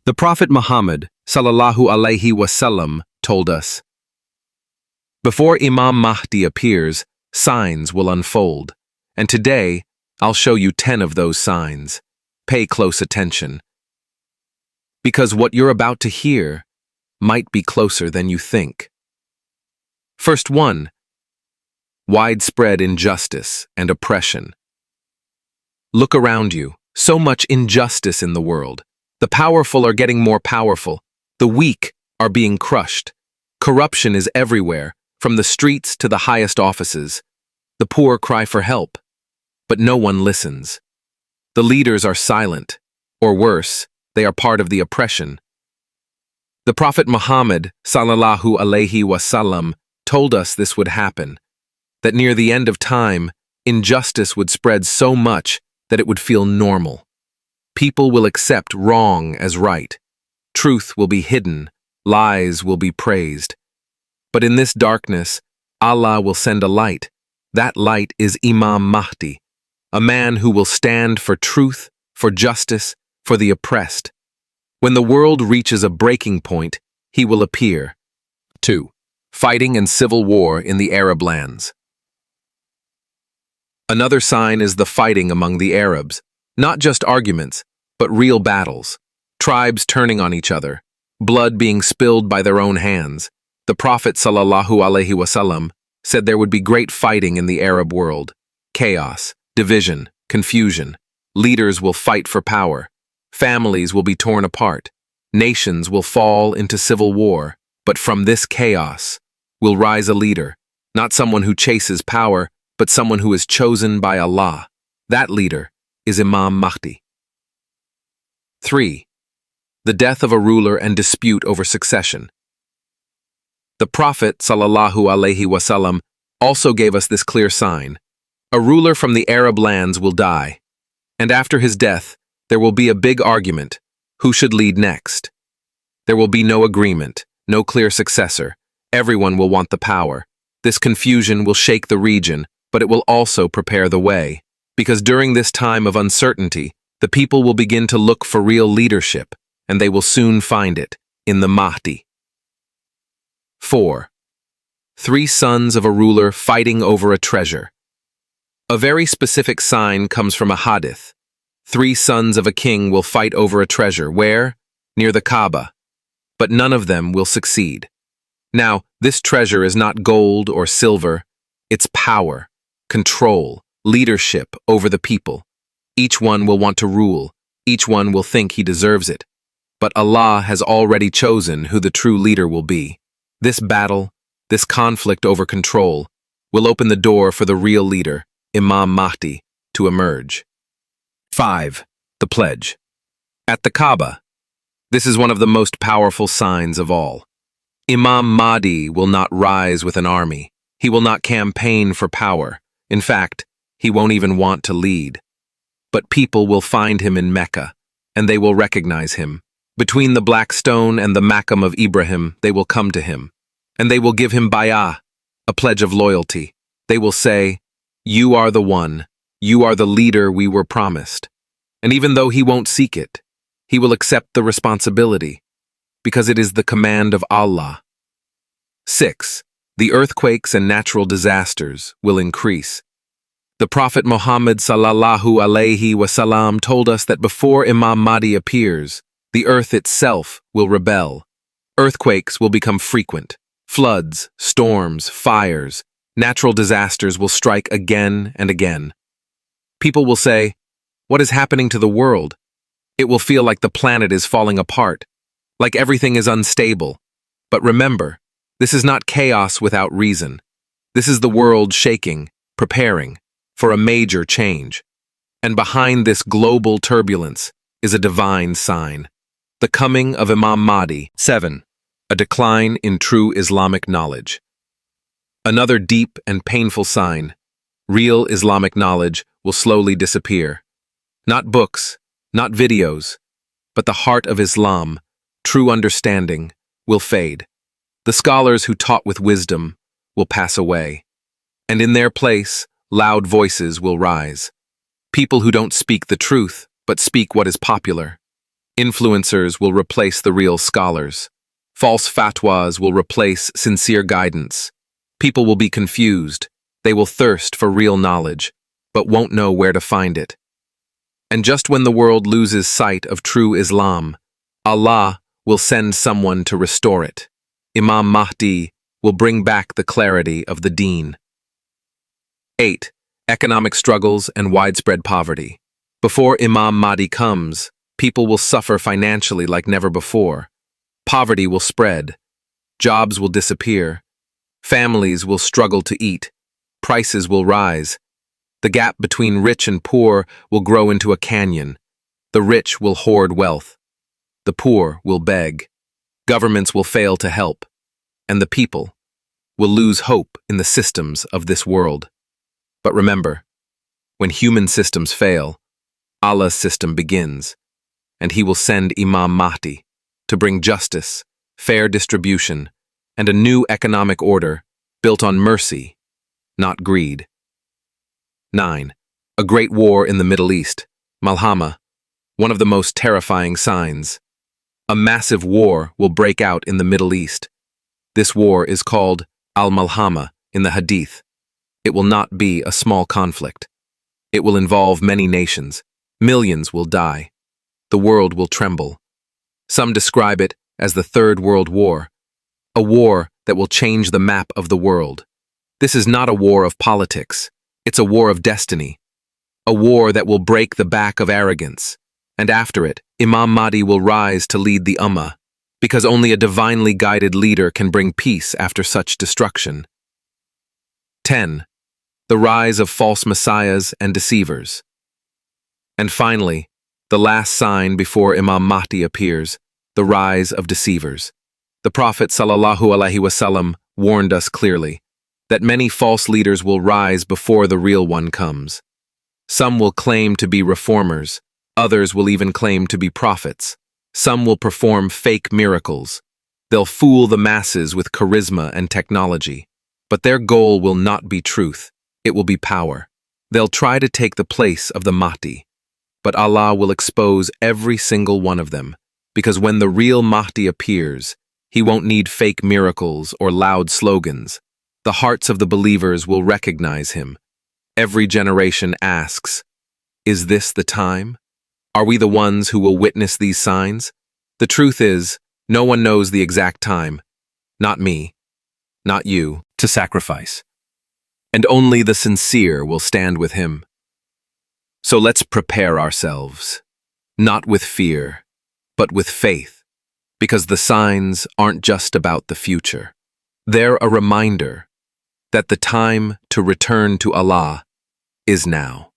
The Prophet Muhammad sallallahu alaihi wasallam told us, before Imam Mahdi appears, signs will unfold, and today I'll show you 10 of those signs. Pay close attention, because what you're about to hear might be closer than you think. First one, widespread injustice and oppression. Look around you, so much injustice in the world. The powerful are getting more powerful. The weak are being crushed. Corruption is everywhere, from the streets to the highest offices. The poor cry for help, but no one listens. The leaders are silent, or worse, they are part of the oppression. The Prophet Muhammad sallallahu alaihi wasallam told us this would happen, that near the end of time, injustice would spread so much that it would feel normal. People will accept wrong as right. Truth will be hidden, lies will be praised. But in this darkness, Allah will send a light. That light is Imam Mahdi, a man who will stand for truth, for justice, for the oppressed. When the world reaches a breaking point, he will appear. 2. Fighting and civil war in the Arab lands. Another sign is the fighting among the Arabs. Not just arguments, but real battles. Tribes turning on each other, blood being spilled by their own hands. The Prophet sallallahu alaihi wasallam said there would be great fighting in the Arab world. Chaos, division, confusion. Leaders will fight for power. Families will be torn apart. Nations will fall into civil war. But from this chaos will rise a leader, not someone who chases power, but someone who is chosen by Allah. That leader is Imam Mahdi. 3. The death of a ruler and dispute over succession. The Prophet sallallahu alaihi wasallam also gave us this clear sign. A ruler from the Arab lands will die, and after his death, there will be a big argument. Who should lead next? There will be no agreement, no clear successor. Everyone will want the power. This confusion will shake the region, but it will also prepare the way. Because during this time of uncertainty, the people will begin to look for real leadership, and they will soon find it in the Mahdi. 4. 3 sons of a ruler fighting over a treasure. A very specific sign comes from a hadith. 3 sons of a king will fight over a treasure. Where? Near the Kaaba. But none of them will succeed. Now, this treasure is not gold or silver. It's power, control, leadership over the people. Each one will want to rule. Each one will think he deserves it. But Allah has already chosen who the true leader will be. This battle, this conflict over control, will open the door for the real leader, Imam Mahdi, to emerge. 5. The pledge. At the Kaaba. This is one of the most powerful signs of all. Imam Mahdi will not rise with an army. He will not campaign for power. In fact, he won't even want to lead. But people will find him in Mecca, and they will recognize him. Between the black stone and the Maqam of Ibrahim, they will come to him, and they will give him bay'ah, a pledge of loyalty. They will say, "You are the one. You are the leader we were promised." And even though he won't seek it, he will accept the responsibility, because it is the command of Allah. 6. The earthquakes and natural disasters will increase. The Prophet Muhammad sallallahu alaihi wasallam told us that before Imam Mahdi appears, the earth itself will rebel. Earthquakes will become frequent. Floods, storms, fires, natural disasters will strike again and again. People will say, "What is happening to the world?" It will feel like the planet is falling apart, like everything is unstable. But remember, this is not chaos without reason. This is the world shaking, preparing for a major change. And behind this global turbulence is a divine sign. The coming of Imam Mahdi. 7. A decline in true Islamic knowledge. Another deep and painful sign. Real Islamic knowledge will slowly disappear. Not books, not videos, but the heart of Islam, true understanding, will fade. The scholars who taught with wisdom will pass away. And in their place, loud voices will rise. People who don't speak the truth, but speak what is popular. Influencers will replace the real scholars. False fatwas will replace sincere guidance. People will be confused. They will thirst for real knowledge, but won't know where to find it. And just when the world loses sight of true Islam, Allah will send someone to restore it. Imam Mahdi will bring back the clarity of the deen. 8. Economic struggles and widespread poverty. Before Imam Mahdi comes, people will suffer financially like never before. Poverty will spread. Jobs will disappear. Families will struggle to eat. Prices will rise. The gap between rich and poor will grow into a canyon. The rich will hoard wealth. The poor will beg. Governments will fail to help. And the people will lose hope in the systems of this world. But remember, when human systems fail, Allah's system begins, and He will send Imam Mahdi to bring justice, fair distribution, and a new economic order built on mercy, not greed. 9. A great war in the Middle East, Malhama, one of the most terrifying signs. A massive war will break out in the Middle East. This war is called Al-Malhama in the Hadith. It will not be a small conflict. It will involve many nations. Millions will die. The world will tremble. Some describe it as the Third World War, a war that will change the map of the world. This is not a war of politics. It's a war of destiny, a war that will break the back of arrogance. And after it, Imam Mahdi will rise to lead the Ummah, because only a divinely guided leader can bring peace after such destruction. 10. The rise of false messiahs and deceivers. And finally, the last sign before Imam Mahdi appears, the rise of deceivers. The Prophet ﷺ warned us clearly that many false leaders will rise before the real one comes. Some will claim to be reformers, others will even claim to be prophets. Some will perform fake miracles. They'll fool the masses with charisma and technology. But their goal will not be truth, it will be power. They'll try to take the place of the Mahdi. But Allah will expose every single one of them, because when the real Mahdi appears, he won't need fake miracles or loud slogans. The hearts of the believers will recognize him. Every generation asks, is this the time? Are we the ones who will witness these signs? The truth is, no one knows the exact time. Not me, not you, to sacrifice. And only the sincere will stand with him. So let's prepare ourselves, not with fear, but with faith, because the signs aren't just about the future. They're a reminder that the time to return to Allah is now.